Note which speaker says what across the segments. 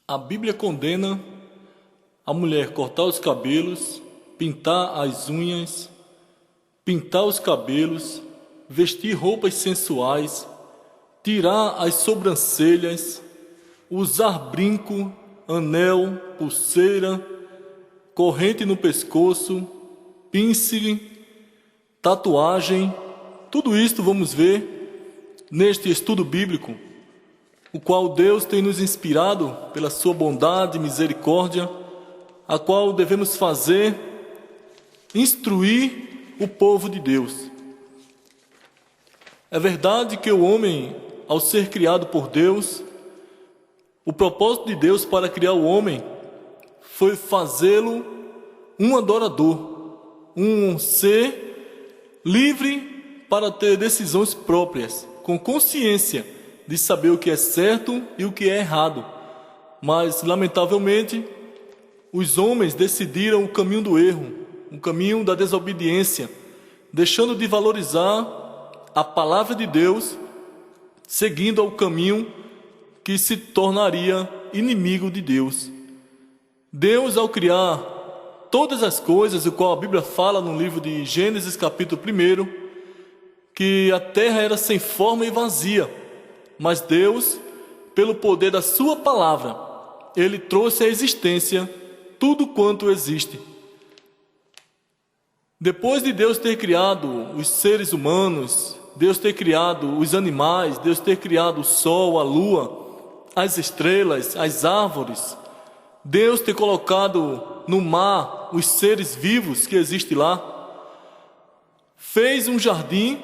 Speaker 1: A Bíblia condena a mulher cortar os cabelos, pintar as unhas, pintar os cabelos, vestir roupas sensuais, tirar as sobrancelhas, usar brinco, anel, pulseira, corrente no pescoço, piercing, tatuagem. Tudo isto vamos ver neste estudo bíblico, o qual Deus tem nos inspirado pela sua bondade e misericórdia, a qual devemos fazer, instruir o povo de Deus. É verdade que o homem, ao ser criado por Deus, o propósito de Deus para criar o homem foi fazê-lo um adorador, um ser livre para ter decisões próprias, com consciência de saber o que é certo e o que é errado. Mas, lamentavelmente, os homens decidiram o caminho do erro, o caminho da desobediência, deixando de valorizar a palavra de Deus, seguindo ao caminho que se tornaria inimigo de Deus. Deus, ao criar todas as coisas, o qual a Bíblia fala no livro de Gênesis, capítulo 1, que a terra era sem forma e vazia, mas Deus, pelo poder da sua palavra, Ele trouxe à existência tudo quanto existe. Depois de Deus ter criado os seres humanos, Deus ter criado os animais, Deus ter criado o sol, a lua, as estrelas, as árvores, Deus ter colocado no mar os seres vivos que existem lá, fez um jardim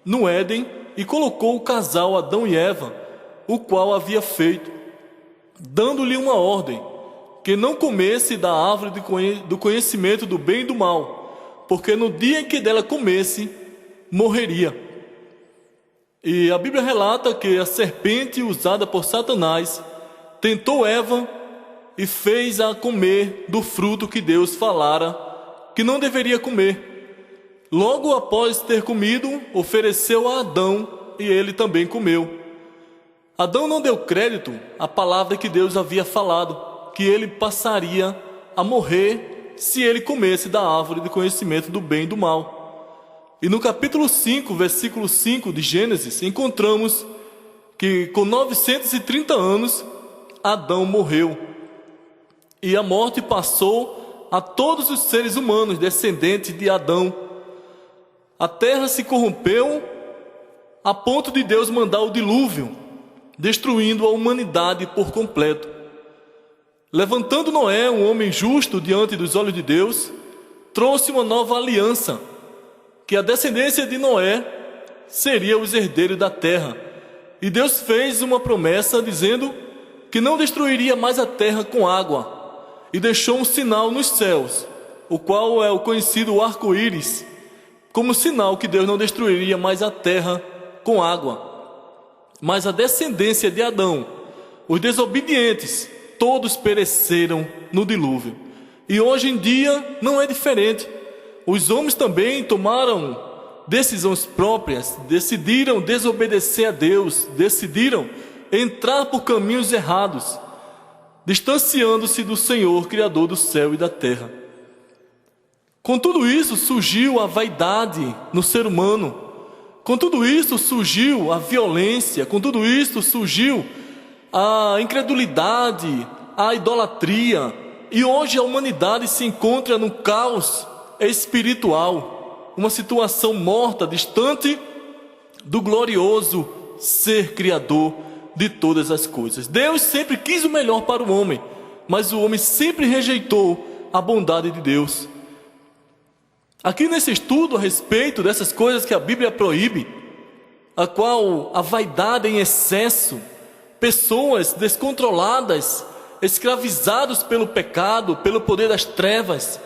Speaker 1: no Éden e colocou o casal Adão e Eva, o qual havia feito, dando-lhe uma ordem, que não comesse da árvore do conhecimento do bem e do mal, porque no dia em que dela comesse, morreria. E a Bíblia relata que a serpente usada por Satanás tentou Eva e fez-a comer do fruto que Deus falara que não deveria comer. Logo após ter comido, ofereceu a Adão e ele também comeu. Adão não deu crédito à palavra que Deus havia falado, que ele passaria a morrer se ele comesse da árvore do conhecimento do bem e do mal. E no capítulo 5, versículo 5 de Gênesis, encontramos que com 930 anos, Adão morreu. E a morte passou a todos os seres humanos descendentes de Adão. A terra se corrompeu a ponto de Deus mandar o dilúvio, destruindo a humanidade por completo. Levantando Noé, um homem justo diante dos olhos de Deus, trouxe uma nova aliança, que a descendência de Noé seria os herdeiros da terra. E Deus fez uma promessa dizendo que não destruiria mais a terra com água, e deixou um sinal nos céus, o qual é o conhecido arco-íris, como sinal que Deus não destruiria mais a terra com água. Mas a descendência de Adão, os desobedientes, todos pereceram no dilúvio. E hoje em dia não é diferente. Os homens também tomaram decisões próprias, decidiram desobedecer a Deus, decidiram entrar por caminhos errados, distanciando-se do Senhor, Criador do céu e da terra. Com tudo isso surgiu a vaidade no ser humano. Com tudo isso surgiu a violência. Com tudo isso surgiu a incredulidade, a idolatria. E hoje a humanidade se encontra no caos espiritual, uma situação morta, distante do glorioso ser criador de todas as coisas. Deus sempre quis o melhor para o homem, mas o homem sempre rejeitou a bondade de Deus. Aqui nesse estudo a respeito dessas coisas que a Bíblia proíbe, a qual a vaidade em excesso, pessoas descontroladas, escravizados pelo pecado, pelo poder das trevas,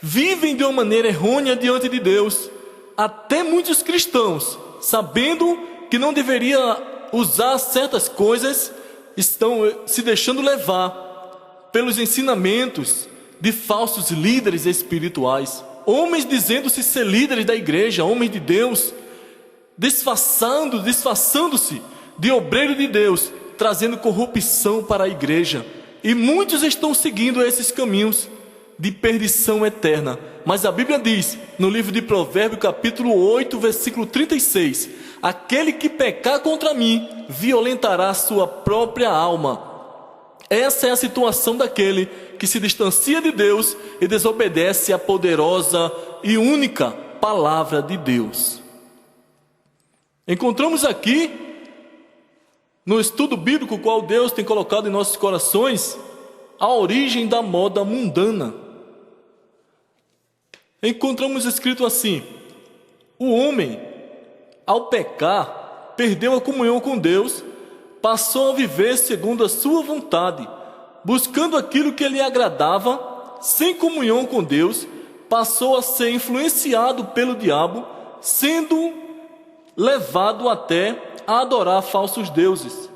Speaker 1: vivem de uma maneira errônea diante de Deus. Até muitos cristãos, sabendo que não deveria usar certas coisas, estão se deixando levar pelos ensinamentos de falsos líderes espirituais. Homens dizendo-se ser líderes da igreja, homens de Deus, disfarçando-se de obreiro de Deus, trazendo corrupção para a igreja. E muitos estão seguindo esses caminhos de perdição eterna. Mas a Bíblia diz, no livro de Provérbios, capítulo 8, versículo 36, aquele que pecar contra mim, violentará sua própria alma. Essa é a situação daquele que se distancia de Deus e desobedece à poderosa e única palavra de Deus. Encontramos aqui, no estudo bíblico qual Deus tem colocado em nossos corações, a origem da moda mundana. Encontramos escrito assim: o homem, ao pecar, perdeu a comunhão com Deus, passou a viver segundo a sua vontade, buscando aquilo que lhe agradava, sem comunhão com Deus, passou a ser influenciado pelo diabo, sendo levado até a adorar falsos deuses.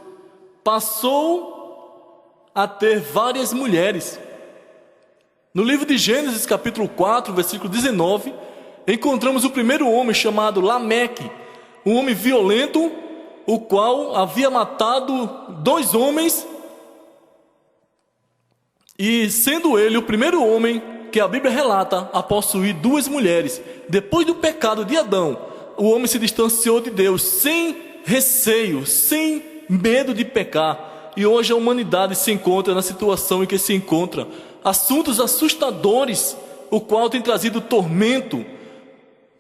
Speaker 1: Passou a ter várias mulheres. No livro de Gênesis, capítulo 4, versículo 19, encontramos o primeiro homem chamado Lameque, um homem violento, o qual havia matado 2 homens, e sendo ele o primeiro homem que a Bíblia relata a possuir 2 mulheres. Depois do pecado de Adão, o homem se distanciou de Deus sem receio, sem medo de pecar, e hoje a humanidade se encontra na situação em que se encontra. Assuntos assustadores, o qual tem trazido tormento,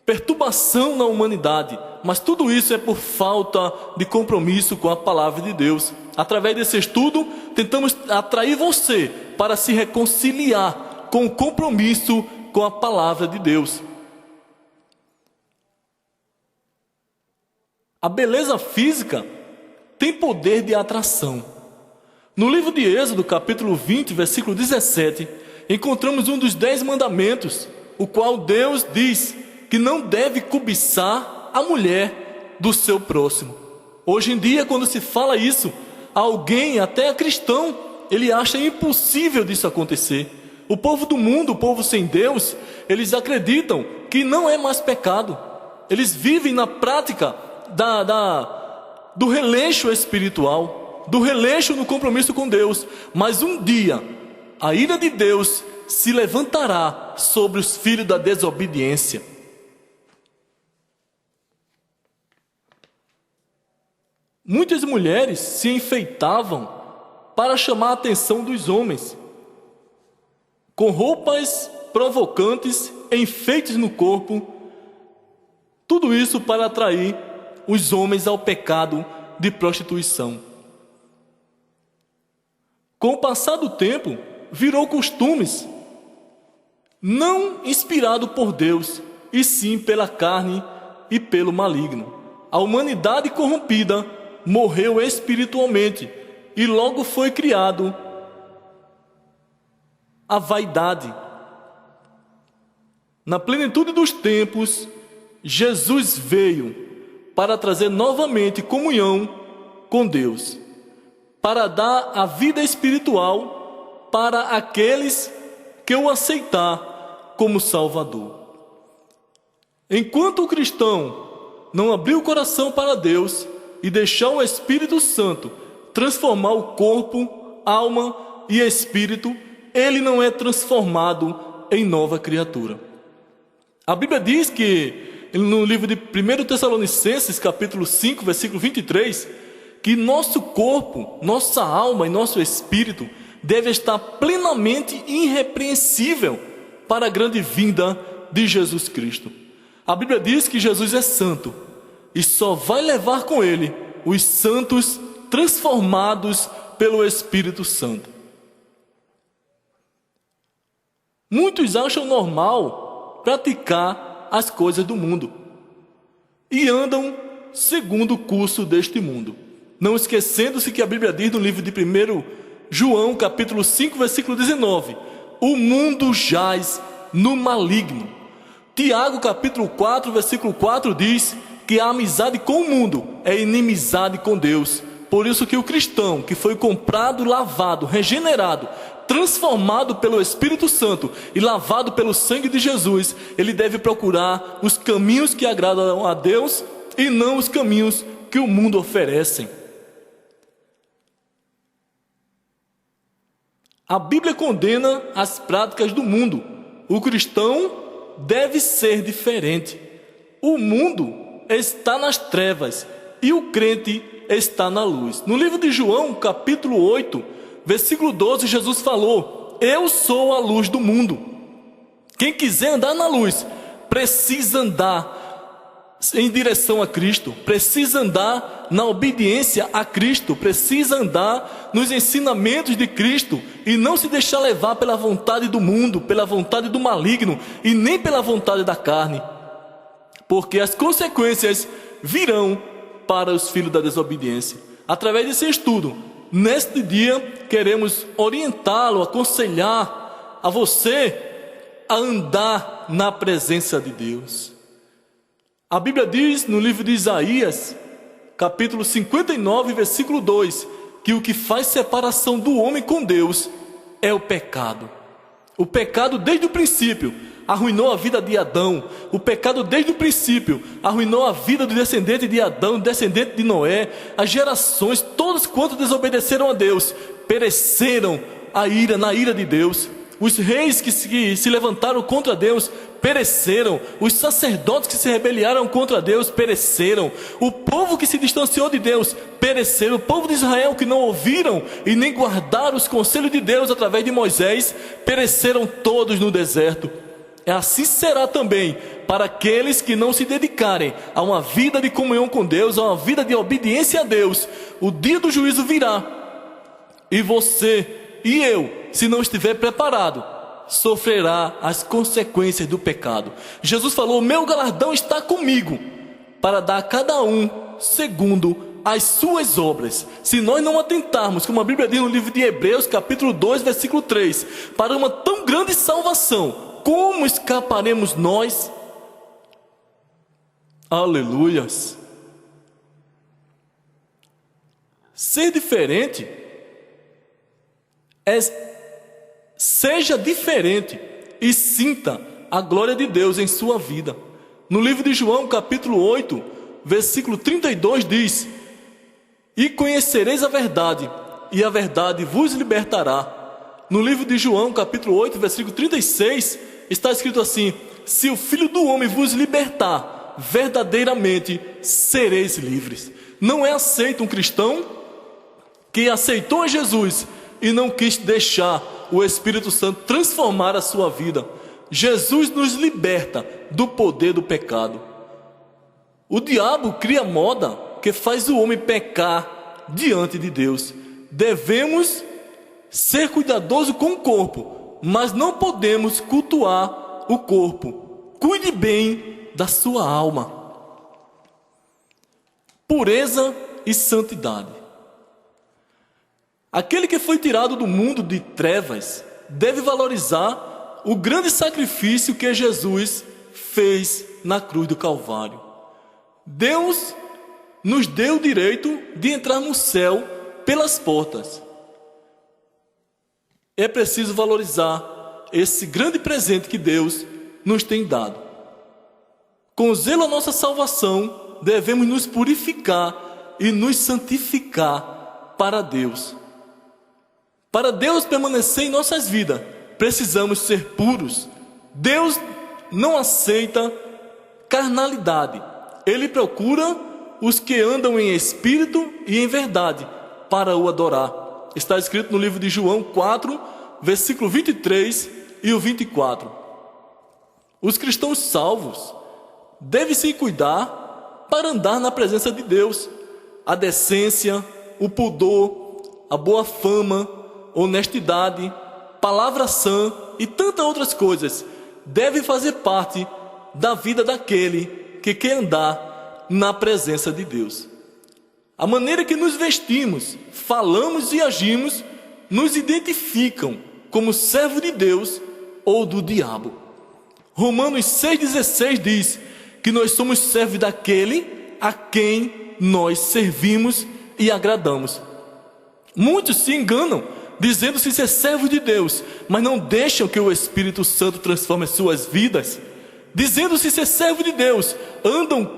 Speaker 1: perturbação na humanidade, mas tudo isso é por falta de compromisso com a palavra de Deus. Através desse estudo, tentamos atrair você para se reconciliar com o compromisso com a palavra de Deus. A beleza física tem poder de atração. No livro de Êxodo, capítulo 20, versículo 17, encontramos um dos 10 mandamentos, o qual Deus diz que não deve cobiçar a mulher do seu próximo. Hoje em dia, quando se fala isso, alguém, até cristão, ele acha impossível disso acontecer. O povo do mundo, o povo sem Deus, eles acreditam que não é mais pecado. Eles vivem na prática do releixo espiritual, do releixo no compromisso com Deus. Mas um dia, a ira de Deus se levantará sobre os filhos da desobediência. Muitas mulheres se enfeitavam para chamar a atenção dos homens, com roupas provocantes, enfeites no corpo, tudo isso para atrair os homens ao pecado de prostituição. Com o passar do tempo, virou costumes, não inspirado por Deus, e sim pela carne e pelo maligno. A humanidade corrompida morreu espiritualmente e logo foi criado a vaidade. Na plenitude dos tempos, Jesus veio para trazer novamente comunhão com Deus, para dar a vida espiritual para aqueles que o aceitar como Salvador. Enquanto o cristão não abrir o coração para Deus e deixar o Espírito Santo transformar o corpo, alma e espírito, ele não é transformado em nova criatura. A Bíblia diz que, no livro de 1 Tessalonicenses, capítulo 5, versículo 23, que nosso corpo, nossa alma e nosso espírito deve estar plenamente irrepreensível para a grande vinda de Jesus Cristo. A Bíblia diz que Jesus é santo e só vai levar com ele os santos transformados pelo Espírito Santo. Muitos acham normal praticar as coisas do mundo e andam segundo o curso deste mundo, não esquecendo-se que a Bíblia diz no livro de 1 João, capítulo 5, versículo 19, o mundo jaz no maligno. Tiago, capítulo 4, versículo 4 diz que a amizade com o mundo é inimizade com Deus. Por isso que o cristão que foi comprado, lavado, regenerado, transformado pelo Espírito Santo e lavado pelo sangue de Jesus, ele deve procurar os caminhos que agradam a Deus e não os caminhos que o mundo oferece. A Bíblia condena as práticas do mundo. O cristão deve ser diferente. O mundo está nas trevas e o crente está na luz. No livro de João, capítulo 8, versículo 12, Jesus falou: eu sou a luz do mundo. Quem quiser andar na luz, precisa andar em direção a Cristo, precisa andar na obediência a Cristo, precisa andar nos ensinamentos de Cristo e não se deixar levar pela vontade do mundo, pela vontade do maligno e nem pela vontade da carne, porque as consequências virão para os filhos da desobediência. Através desse estudo, neste dia, queremos orientá-lo, aconselhar a você a andar na presença de Deus. A Bíblia diz no livro de Isaías, capítulo 59, versículo 2, que o que faz separação do homem com Deus é o pecado. O pecado desde o princípio arruinou a vida de Adão. O pecado desde o princípio arruinou a vida do descendente de Adão, descendente de Noé. As gerações, todos quantos desobedeceram a Deus, pereceram na ira de Deus. Os reis que se levantaram contra Deus pereceram. Os sacerdotes que se rebelaram contra Deus pereceram. O povo que se distanciou de Deus pereceram. O povo de Israel que não ouviram e nem guardaram os conselhos de Deus através de Moisés pereceram todos no deserto. Assim será também para aqueles que não se dedicarem a uma vida de comunhão com Deus, a uma vida de obediência a Deus. O dia do juízo virá e você e eu, se não estiver preparado, sofrerá as consequências do pecado. Jesus falou: meu galardão está comigo, para dar a cada um segundo as suas obras. Se nós não atentarmos, como a Bíblia diz no livro de Hebreus, capítulo 2, versículo 3, para uma tão grande salvação, como escaparemos nós? Aleluias! Ser diferente seja diferente e sinta a glória de Deus em sua vida. No livro de João, capítulo 8, versículo 32 diz: e conhecereis a verdade, e a verdade vos libertará. No livro de João, capítulo 8, versículo 36, está escrito assim: se o Filho do Homem vos libertar, verdadeiramente sereis livres. Não é aceito um cristão que aceitou a Jesus e não quis deixar o Espírito Santo transformar a sua vida. Jesus nos liberta do poder do pecado. O diabo cria moda que faz o homem pecar diante de Deus. Devemos ser cuidadosos com o corpo, mas não podemos cultuar o corpo. Cuide bem da sua alma. Pureza e santidade. Aquele que foi tirado do mundo de trevas deve valorizar o grande sacrifício que Jesus fez na cruz do Calvário. Deus nos deu o direito de entrar no céu pelas portas. É preciso valorizar esse grande presente que Deus nos tem dado. Com zelo à nossa salvação, devemos nos purificar e nos santificar para Deus. Para Deus permanecer em nossas vidas, precisamos ser puros. Deus não aceita carnalidade. Ele procura os que andam em espírito e em verdade para o adorar. Está escrito no livro de João 4, versículo 23 e o 24. Os cristãos salvos devem se cuidar para andar na presença de Deus. A decência, o pudor, a boa fama, honestidade, palavra sã e tantas outras coisas devem fazer parte da vida daquele que quer andar na presença de Deus. A maneira que nos vestimos, falamos e agimos nos identificam como servo de Deus ou do diabo. Romanos 6,16 diz que nós somos servos daquele a quem nós servimos e agradamos. Muitos se enganam dizendo-se ser servos de Deus, mas não deixam que o Espírito Santo transforme as suas vidas. Dizendo-se ser servo de Deus, andam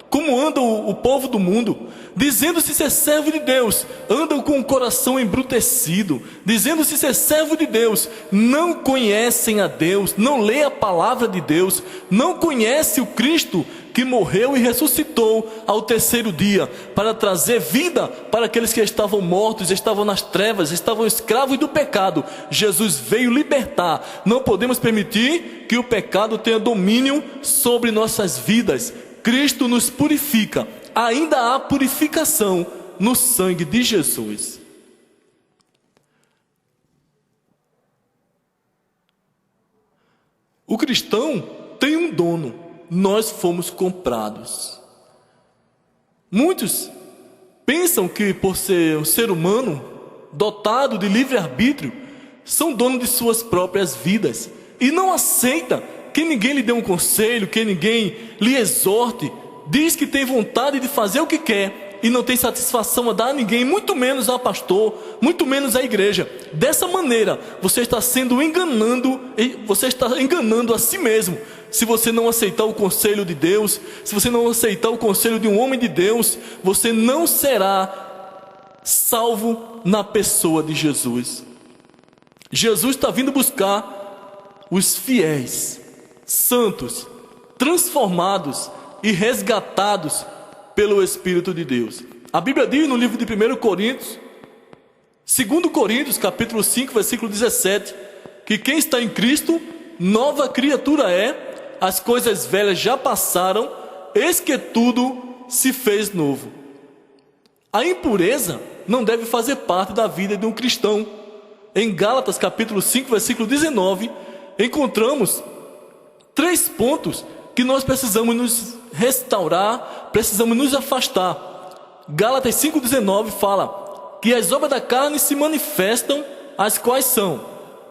Speaker 1: como anda o povo do mundo, dizendo-se ser servo de Deus, andam com o coração embrutecido, dizendo-se ser servo de Deus, não conhecem a Deus, não lê a palavra de Deus, não conhece o Cristo que morreu e ressuscitou ao terceiro dia, para trazer vida para aqueles que estavam mortos, estavam nas trevas, estavam escravos do pecado. Jesus veio libertar. Não podemos permitir que o pecado tenha domínio sobre nossas vidas. Cristo nos purifica. Ainda há purificação no sangue de Jesus. O cristão tem um dono. Nós fomos comprados. Muitos pensam que, por ser um ser humano dotado de livre-arbítrio, são donos de suas próprias vidas e não aceita que ninguém lhe dê um conselho, que ninguém lhe exorte. Diz que tem vontade de fazer o que quer e não tem satisfação a dar a ninguém, muito menos a pastor, muito menos a igreja. Dessa maneira, você está enganando a si mesmo. Se você não aceitar o conselho de Deus, se você não aceitar o conselho de um homem de Deus, você não será salvo na pessoa de Jesus. Jesus está vindo buscar os fiéis, santos, transformados e resgatados pelo Espírito de Deus. A Bíblia diz no livro de 1 Coríntios, 2 Coríntios, capítulo 5, versículo 17, que quem está em Cristo, nova criatura é, as coisas velhas já passaram, eis que tudo se fez novo. A impureza não deve fazer parte da vida de um cristão. Em Gálatas capítulo 5, versículo 19, encontramos 3 pontos que nós precisamos nos restaurar, precisamos nos afastar. Gálatas 5,19 fala que as obras da carne se manifestam, as quais são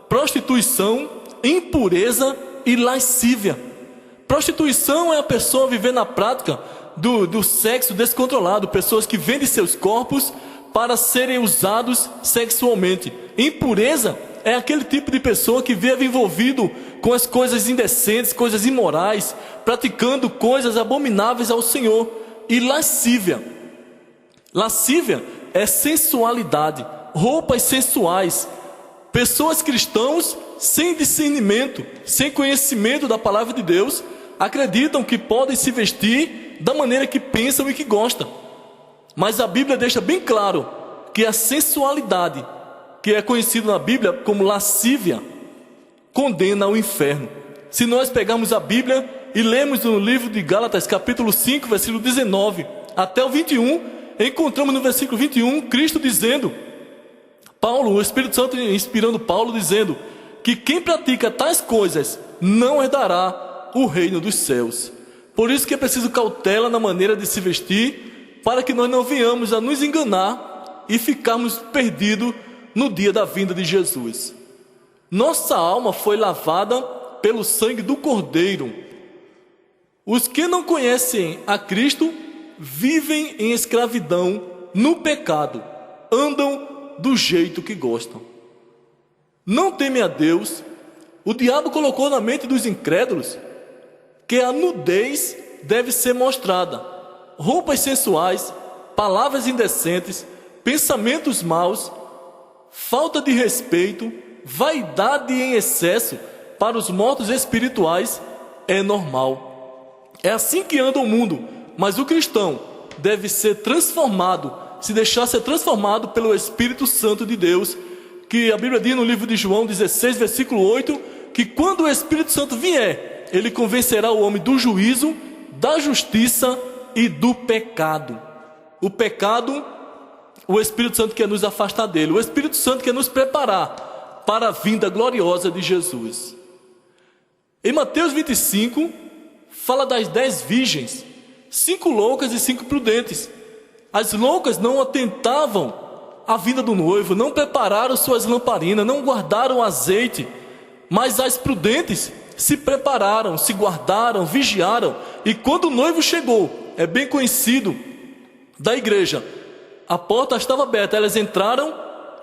Speaker 1: prostituição, impureza e lascívia. Prostituição é a pessoa viver na prática do sexo descontrolado, pessoas que vendem seus corpos para serem usados sexualmente. Impureza é aquele tipo de pessoa que vive envolvido com as coisas indecentes, coisas imorais, praticando coisas abomináveis ao Senhor. E lascívia. Lascívia é sensualidade, roupas sensuais. Pessoas cristãos sem discernimento, sem conhecimento da palavra de Deus, acreditam que podem se vestir da maneira que pensam e que gostam. Mas a Bíblia deixa bem claro que a sensualidade, que é conhecida na Bíblia como lascívia, condena ao inferno. Se nós pegarmos a Bíblia e lemos no livro de Gálatas, capítulo 5, versículo 19 até o 21, encontramos no versículo 21 Cristo dizendo, o Espírito Santo inspirando Paulo dizendo que quem pratica tais coisas não herdará o reino dos céus. Por isso que é preciso cautela na maneira de se vestir, para que nós não venhamos a nos enganar e ficarmos perdidos no dia da vinda de Jesus. Nossa alma foi lavada pelo sangue do Cordeiro. Os que não conhecem a Cristo vivem em escravidão no pecado, andam do jeito que gostam. Não temem a Deus. O diabo colocou na mente dos incrédulos que a nudez deve ser mostrada, roupas sensuais, palavras indecentes, pensamentos maus, falta de respeito, vaidade em excesso para os mortos espirituais é normal. É assim que anda o mundo, mas o cristão deve ser transformado, se deixar ser transformado pelo Espírito Santo de Deus, que a Bíblia diz no livro de João 16, versículo 8, que quando o Espírito Santo vier, ele convencerá o homem do juízo, da justiça e do pecado. O pecado, o Espírito Santo quer nos afastar dele. O Espírito Santo quer nos preparar para a vinda gloriosa de Jesus. Em Mateus 25, fala das 10 virgens, 5 loucas e 5 prudentes. As loucas não atentavam à vinda do noivo, não prepararam suas lamparinas, não guardaram azeite, mas as prudentes se prepararam, se guardaram, vigiaram, e quando o noivo chegou, é bem conhecido da igreja, a porta estava aberta, elas entraram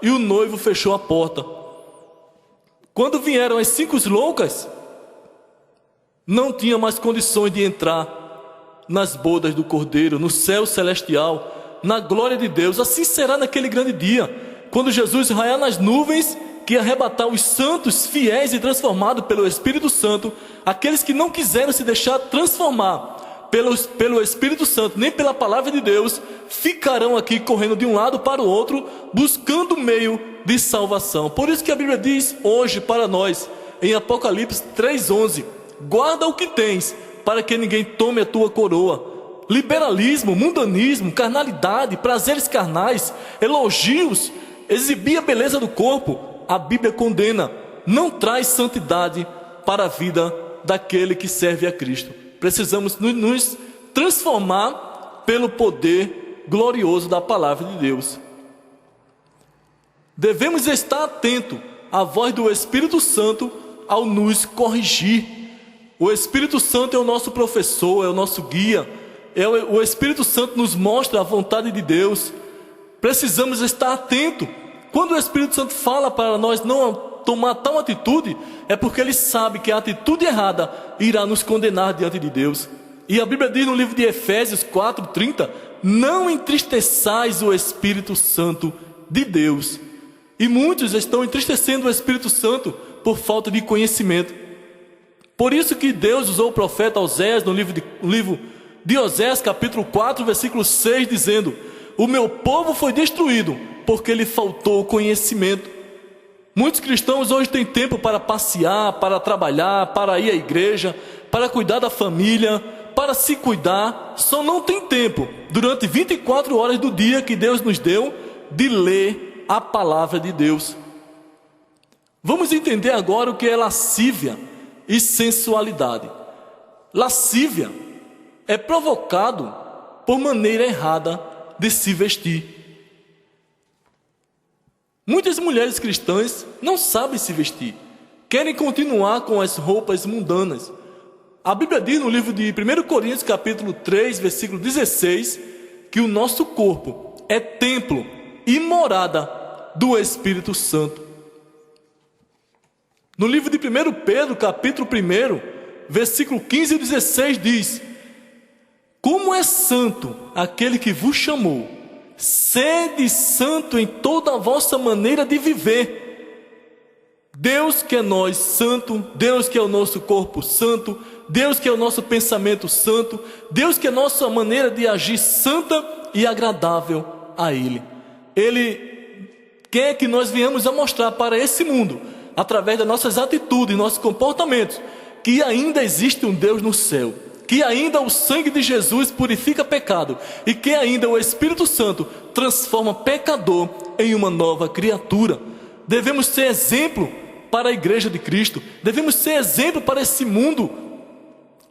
Speaker 1: e o noivo fechou a porta. Quando vieram as 5 loucas, não tinha mais condições de entrar nas bodas do Cordeiro, no céu celestial, na glória de Deus. Assim será naquele grande dia, quando Jesus raiar nas nuvens, que arrebatar os santos fiéis e transformados pelo Espírito Santo. Aqueles que não quiseram se deixar transformar pelo Espírito Santo, nem pela palavra de Deus, ficarão aqui correndo de um lado para o outro, buscando meio de salvação. Por isso que a Bíblia diz hoje para nós, em Apocalipse 3:11, guarda o que tens, para que ninguém tome a tua coroa. Liberalismo, mundanismo, carnalidade, prazeres carnais, elogios, exibir a beleza do corpo, a Bíblia condena, não traz santidade para a vida daquele que serve a Cristo. Precisamos nos transformar pelo poder glorioso da palavra de Deus. Devemos estar atentos à voz do Espírito Santo ao nos corrigir. O Espírito Santo é o nosso professor, é o nosso guia. O Espírito Santo nos mostra a vontade de Deus. Precisamos estar atentos. Quando o Espírito Santo fala para nós não tomar tal atitude, é porque ele sabe que a atitude errada irá nos condenar diante de Deus. E a Bíblia diz no livro de Efésios 4:30, não entristeçais o Espírito Santo de Deus. E muitos estão entristecendo o Espírito Santo por falta de conhecimento. Por isso que Deus usou o profeta Oséias no livro de Oséias capítulo 4, versículo 6, dizendo: o meu povo foi destruído porque lhe faltou conhecimento. Muitos cristãos hoje têm tempo para passear, para trabalhar, para ir à igreja, para cuidar da família, para se cuidar. Só não tem tempo, durante 24 horas do dia que Deus nos deu, de ler a palavra de Deus. Vamos entender agora o que é lascívia e sensualidade. Lascívia é provocado por maneira errada de se vestir. Muitas mulheres cristãs não sabem se vestir, querem continuar com as roupas mundanas. A Bíblia diz no livro de 1 Coríntios capítulo 3, versículo 16, que o nosso corpo é templo e morada do Espírito Santo. No livro de 1 Pedro capítulo 1, versículo 15 e 16 diz: como é santo aquele que vos chamou, sede santo em toda a vossa maneira de viver. Deus que é nós santo, Deus que é o nosso corpo santo, Deus que é o nosso pensamento santo, Deus que é a nossa maneira de agir santa e agradável a Ele. Ele quer que nós venhamos a mostrar para esse mundo, através das nossas atitudes, nossos comportamentos, que ainda existe um Deus no céu, que ainda o sangue de Jesus purifica pecado e que ainda o Espírito Santo transforma pecador em uma nova criatura. Devemos ser exemplo para a igreja de Cristo, devemos ser exemplo para esse mundo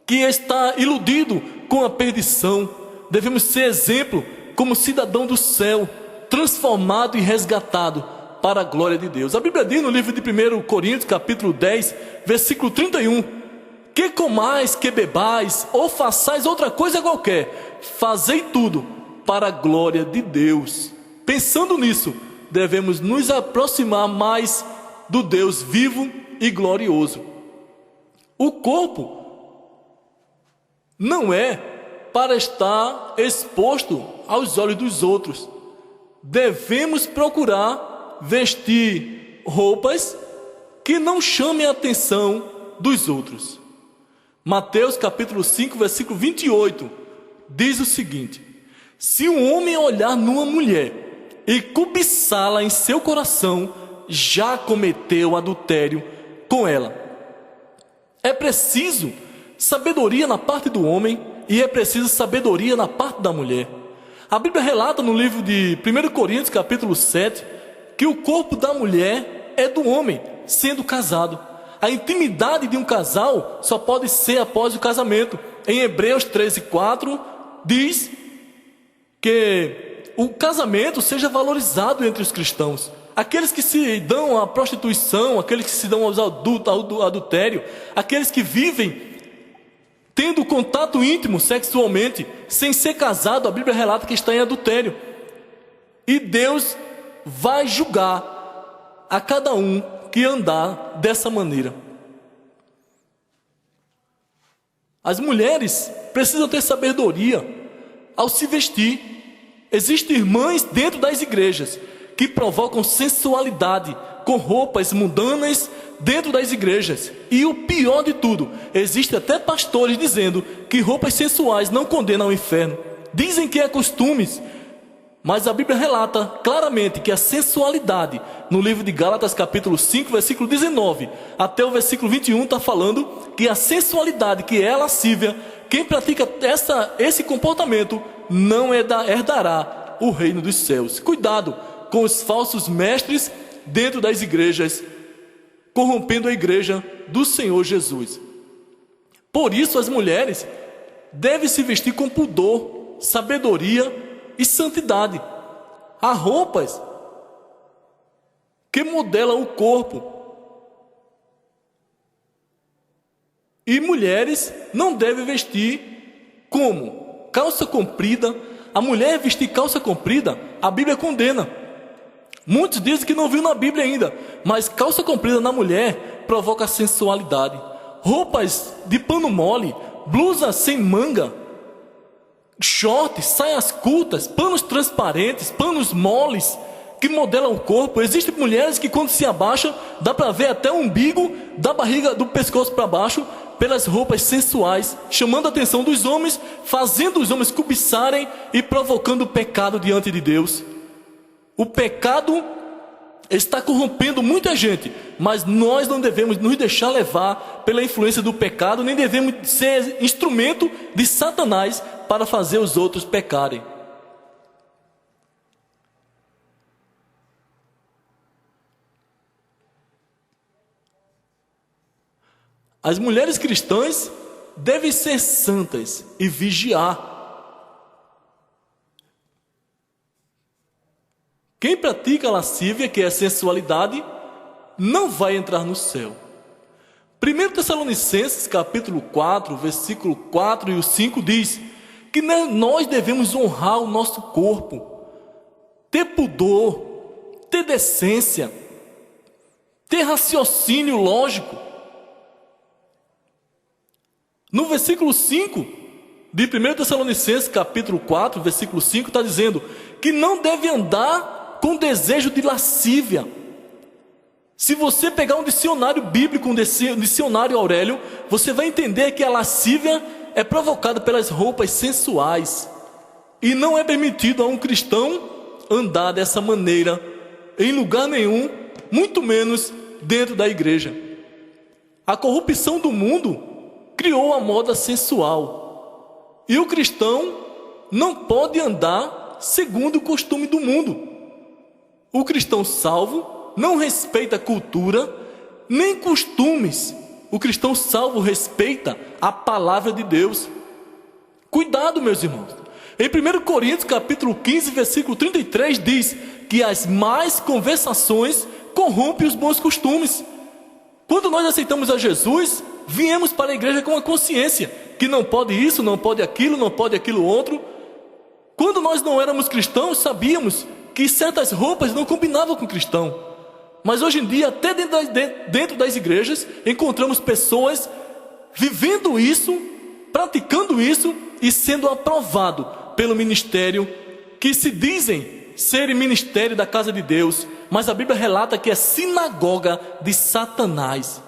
Speaker 1: que está iludido com a perdição. Devemos ser exemplo como cidadão do céu, transformado e resgatado para a glória de Deus. A Bíblia diz no livro de 1 Coríntios capítulo 10, versículo 31, que comais, que bebais, ou façais outra coisa qualquer, fazei tudo para a glória de Deus. Pensando nisso, devemos nos aproximar mais do Deus vivo e glorioso. O corpo não é para estar exposto aos olhos dos outros. Devemos procurar vestir roupas que não chamem a atenção dos outros. Mateus capítulo 5, versículo 28, diz o seguinte: se um homem olhar numa mulher e cobiçá-la em seu coração, já cometeu adultério com ela. É preciso sabedoria na parte do homem e é preciso sabedoria na parte da mulher. A Bíblia relata no livro de 1 Coríntios capítulo 7, que o corpo da mulher é do homem, sendo casado. A intimidade de um casal só pode ser após o casamento. Em Hebreus 13:4 diz que o casamento seja valorizado entre os cristãos. Aqueles que se dão à prostituição, aqueles que se dão ao adultério, aqueles que vivem tendo contato íntimo sexualmente, sem ser casado, a Bíblia relata que está em adultério. E Deus vai julgar a cada um que andar dessa maneira. As mulheres precisam ter sabedoria ao se vestir. Existem irmãs dentro das igrejas que provocam sensualidade com roupas mundanas dentro das igrejas. E o pior de tudo, existe até pastores dizendo que roupas sensuais não condenam ao inferno. Dizem que é costumes, mas a Bíblia relata claramente que a sensualidade, no livro de Gálatas capítulo 5, versículo 19, até o versículo 21, está falando que a sensualidade, que é a lascívia, quem pratica esse comportamento não herdará o reino dos céus. Cuidado com os falsos mestres dentro das igrejas, corrompendo a igreja do Senhor Jesus. Por isso as mulheres devem se vestir com pudor, sabedoria e santidade. Há roupas que modelam o corpo. E mulheres não devem vestir como calça comprida. A mulher vestir calça comprida, a Bíblia condena. Muitos dizem que não viu na Bíblia ainda, mas calça comprida na mulher provoca sensualidade. Roupas de pano mole, blusa sem manga, shorts, saias curtas, panos transparentes, panos moles que modelam o corpo. Existem mulheres que quando se abaixam, dá para ver até o umbigo, da barriga, do pescoço para baixo, pelas roupas sensuais, chamando a atenção dos homens, fazendo os homens cobiçarem e provocando o pecado diante de Deus. O pecado está corrompendo muita gente, mas nós não devemos nos deixar levar pela influência do pecado, nem devemos ser instrumento de Satanás para fazer os outros pecarem. As mulheres cristãs devem ser santas e vigiar. Quem pratica a lascívia, que é a sensualidade, não vai entrar no céu. 1 Tessalonicenses capítulo 4, versículo 4 e o 5 diz que nós devemos honrar o nosso corpo, ter pudor, ter decência, ter raciocínio lógico. No versículo 5 de 1 Tessalonicenses capítulo 4, versículo 5, está dizendo que não deve andar com desejo de lascívia. Se você pegar um dicionário bíblico, um dicionário Aurélio, você vai entender que a lascívia é provocada pelas roupas sensuais. E não é permitido a um cristão andar dessa maneira em lugar nenhum, muito menos dentro da igreja. A corrupção do mundo criou a moda sensual. E o cristão não pode andar segundo o costume do mundo. O cristão salvo não respeita cultura, nem costumes. O cristão salvo respeita a palavra de Deus. Cuidado, meus irmãos. Em 1 Coríntios capítulo 15, versículo 33, diz que as más conversações corrompem os bons costumes. Quando nós aceitamos a Jesus, viemos para a igreja com a consciência que não pode isso, não pode aquilo, não pode aquilo outro. Quando nós não éramos cristãos, sabíamos que certas roupas não combinavam com o cristão. Mas hoje em dia, até dentro das igrejas, encontramos pessoas vivendo isso, praticando isso e sendo aprovado pelo ministério, que se dizem ser ministério da casa de Deus, mas a Bíblia relata que é sinagoga de Satanás.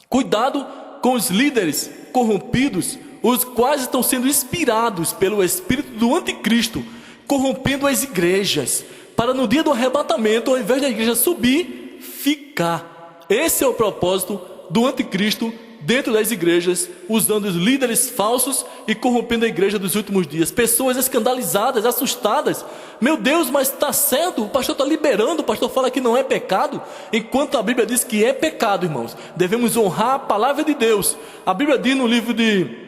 Speaker 1: Cuidado com os líderes corrompidos, os quais estão sendo inspirados pelo espírito do anticristo, corrompendo as igrejas, para no dia do arrebatamento, ao invés da igreja subir, ficar. Esse é o propósito do anticristo dentro das igrejas, usando os líderes falsos e corrompendo a igreja dos últimos dias. Pessoas escandalizadas, assustadas. Meu Deus, mas está certo, o pastor está liberando, o pastor fala que não é pecado, enquanto a Bíblia diz que é pecado, irmãos. Devemos honrar a palavra de Deus. A Bíblia diz no livro de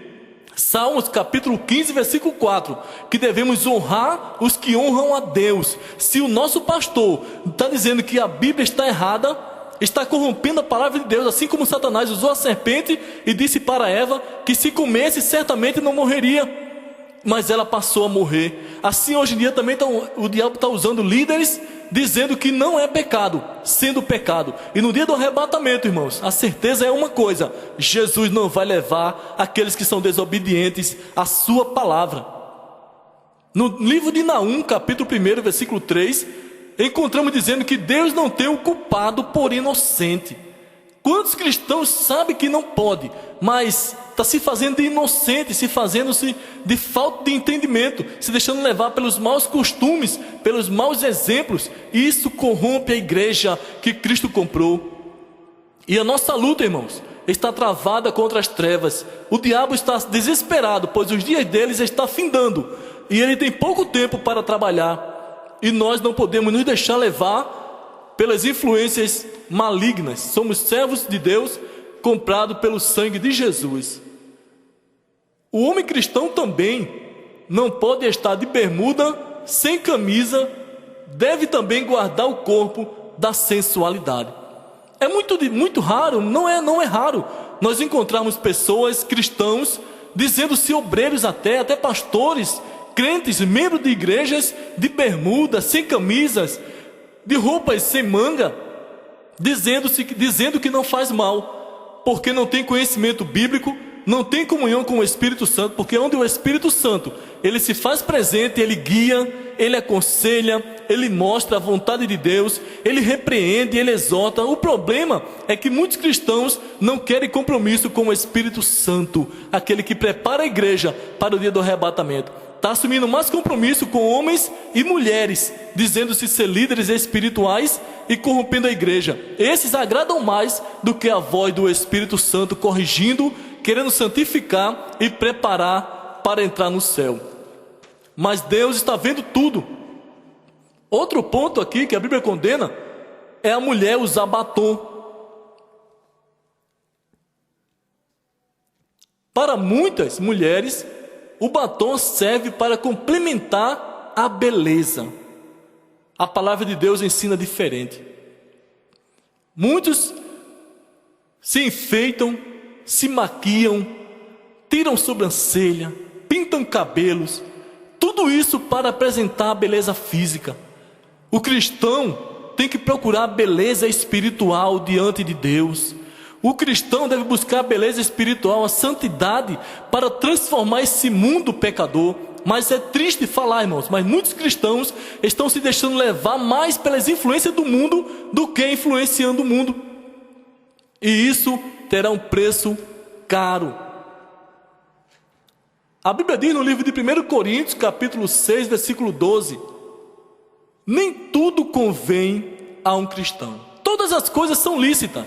Speaker 1: Salmos capítulo 15, versículo 4, que devemos honrar os que honram a Deus. Se o nosso pastor está dizendo que a Bíblia está errada, está corrompendo a palavra de Deus, assim como Satanás usou a serpente e disse para Eva que se comesse certamente não morreria. mas ela passou a morrer. Assim hoje em dia também o diabo está usando líderes, dizendo que não é pecado, sendo pecado. E no dia do arrebatamento, irmãos, a certeza é uma coisa: Jesus não vai levar aqueles que são desobedientes à sua palavra. No livro de Naum, capítulo 1, versículo 3, encontramos dizendo que Deus não tem o culpado por inocente. Quantos cristãos sabem que não pode, mas está se fazendo de inocente, se fazendo-se de falta de entendimento, se deixando levar pelos maus costumes, pelos maus exemplos. Isso corrompe a igreja que Cristo comprou. E a nossa luta, irmãos, está travada contra as trevas. O diabo está desesperado, pois os dias deles estão findando, e ele tem pouco tempo para trabalhar. E nós não podemos nos deixar levar pelas influências malignas. Somos servos de Deus, comprados pelo sangue de Jesus. O homem cristão também não pode estar de bermuda, sem camisa, deve também guardar o corpo da sensualidade. É muito raro, não é raro, nós encontrarmos pessoas, cristãos, dizendo-se obreiros até pastores, crentes, membros de igrejas, de bermuda, sem camisas, de roupas sem manga, dizendo que não faz mal, porque não tem conhecimento bíblico, não tem comunhão com o Espírito Santo, porque onde o Espírito Santo, ele se faz presente, ele guia, ele aconselha, ele mostra a vontade de Deus, ele repreende, ele exorta. O problema é que muitos cristãos não querem compromisso com o Espírito Santo, aquele que prepara a igreja para o dia do arrebatamento. Está assumindo mais compromisso com homens e mulheres, dizendo-se ser líderes espirituais e corrompendo a igreja. Esses agradam mais do que a voz do Espírito Santo corrigindo, querendo santificar e preparar para entrar no céu. Mas Deus está vendo tudo. Outro ponto aqui que a Bíblia condena é a mulher usar batom. Para muitas mulheres, o batom serve para complementar a beleza. A palavra de Deus ensina diferente. Muitos se enfeitam, se maquiam, tiram sobrancelha, pintam cabelos, tudo isso para apresentar a beleza física. O cristão tem que procurar a beleza espiritual diante de Deus. O cristão deve buscar a beleza espiritual, a santidade, para transformar esse mundo pecador. Mas é triste falar, irmãos, mas muitos cristãos estão se deixando levar mais pelas influências do mundo do que influenciando o mundo. E isso terá um preço caro. A Bíblia diz no livro de 1 Coríntios, capítulo 6, versículo 12: nem tudo convém a um cristão. Todas as coisas são lícitas,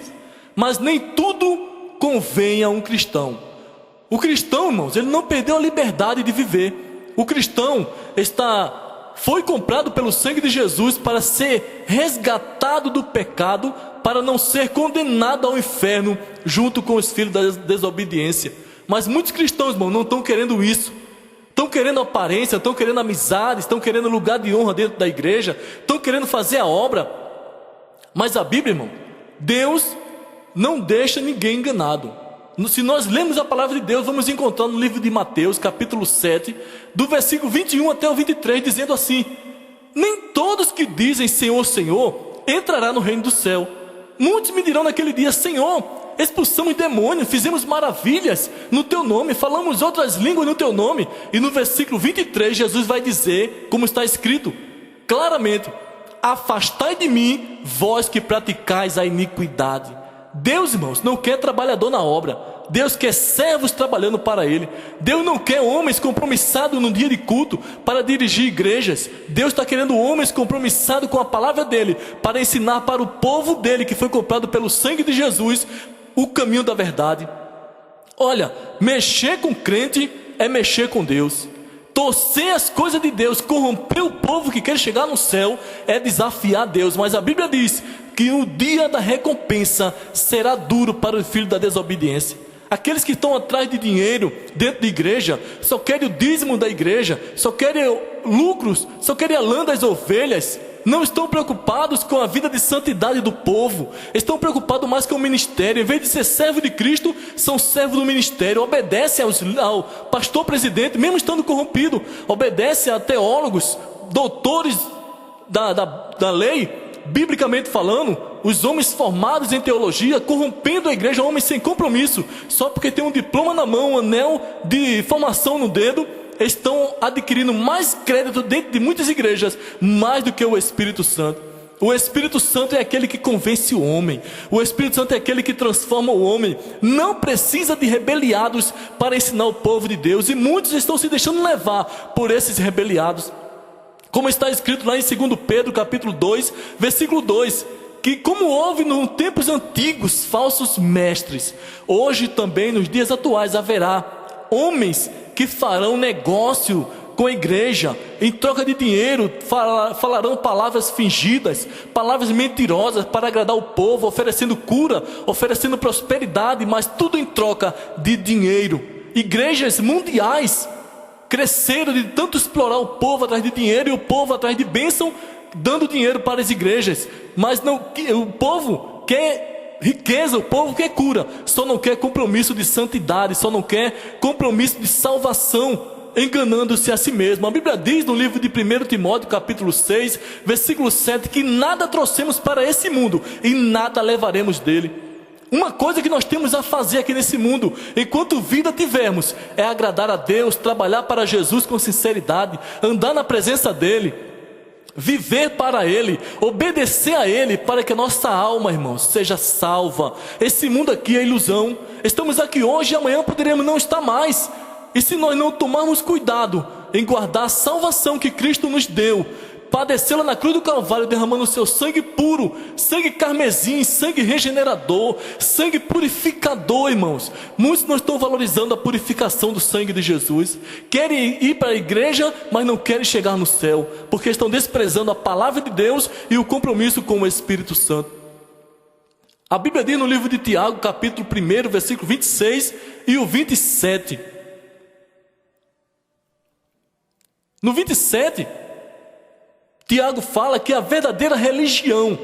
Speaker 1: mas nem tudo convém a um cristão. O cristão, irmãos, ele não perdeu a liberdade de viver. O cristão foi comprado pelo sangue de Jesus para ser resgatado do pecado, para não ser condenado ao inferno junto com os filhos da desobediência. Mas muitos cristãos, irmão, não estão querendo isso. Estão querendo aparência, estão querendo amizade, estão querendo lugar de honra dentro da igreja, estão querendo fazer a obra. Mas a Bíblia, irmão, Deus não deixa ninguém enganado. Se nós lemos a palavra de Deus, vamos encontrar no livro de Mateus, capítulo 7, do versículo 21 até o 23, dizendo assim: nem todos que dizem Senhor, Senhor, entrará no reino do céu. Muitos me dirão naquele dia: Senhor, expulsamos demônios, fizemos maravilhas no teu nome, falamos outras línguas no teu nome. E no versículo 23, Jesus vai dizer, como está escrito claramente: afastai de mim, vós que praticais a iniquidade. Deus, irmãos, não quer trabalhador na obra. Deus quer servos trabalhando para Ele. Deus não quer homens compromissados no dia de culto para dirigir igrejas. Deus está querendo homens compromissados com a palavra dEle, para ensinar para o povo dEle, que foi comprado pelo sangue de Jesus, o caminho da verdade. Olha, mexer com crente é mexer com Deus. Torcer as coisas de Deus, corromper o povo que quer chegar no céu, é desafiar Deus. Mas a Bíblia diz que o dia da recompensa será duro para o filho da desobediência. Aqueles que estão atrás de dinheiro dentro da igreja, só querem o dízimo da igreja, só querem lucros, só querem a lã das ovelhas, não estão preocupados com a vida de santidade do povo, estão preocupados mais com o ministério. Em vez de ser servo de Cristo, são servos do ministério, obedecem ao pastor presidente, mesmo estando corrompido, obedecem a teólogos, doutores da lei, biblicamente falando, os homens formados em teologia, corrompendo a igreja, homens sem compromisso, só porque tem um diploma na mão, um anel de formação no dedo, estão adquirindo mais crédito dentro de muitas igrejas, mais do que o Espírito Santo. O Espírito Santo é aquele que convence o homem, o Espírito Santo é aquele que transforma o homem. Não precisa de rebeliados para ensinar o povo de Deus, e muitos estão se deixando levar por esses rebeliados, como está escrito lá em 2 Pedro capítulo 2, versículo 2, que como houve nos tempos antigos falsos mestres, hoje também nos dias atuais haverá homens que farão negócio com a igreja, em troca de dinheiro, falarão palavras fingidas, palavras mentirosas para agradar o povo, oferecendo cura, oferecendo prosperidade, mas tudo em troca de dinheiro. Igrejas mundiais cresceram de tanto explorar o povo atrás de dinheiro e o povo atrás de bênção, dando dinheiro para as igrejas, mas não, o povo quer riqueza, o povo quer cura, só não quer compromisso de santidade, só não quer compromisso de salvação, enganando-se a si mesmo. A Bíblia diz no livro de 1 Timóteo capítulo 6, versículo 7, que nada trouxemos para esse mundo e nada levaremos dele. Uma coisa que nós temos a fazer aqui nesse mundo, enquanto vida tivermos, é agradar a Deus, trabalhar para Jesus com sinceridade, andar na presença dEle, viver para Ele, obedecer a Ele, para que a nossa alma, irmãos, seja salva. Esse mundo aqui é ilusão. Estamos aqui hoje e amanhã poderemos não estar mais. E se nós não tomarmos cuidado em guardar a salvação que Cristo nos deu, padeceu na cruz do Calvário, derramando o seu sangue puro, sangue carmesim, sangue regenerador, sangue purificador, irmãos. Muitos não estão valorizando a purificação do sangue de Jesus, querem ir para a igreja, mas não querem chegar no céu, porque estão desprezando a palavra de Deus e o compromisso com o Espírito Santo. A Bíblia diz no livro de Tiago, capítulo 1, versículo 26 e o 27. No 27, Tiago fala que a verdadeira religião,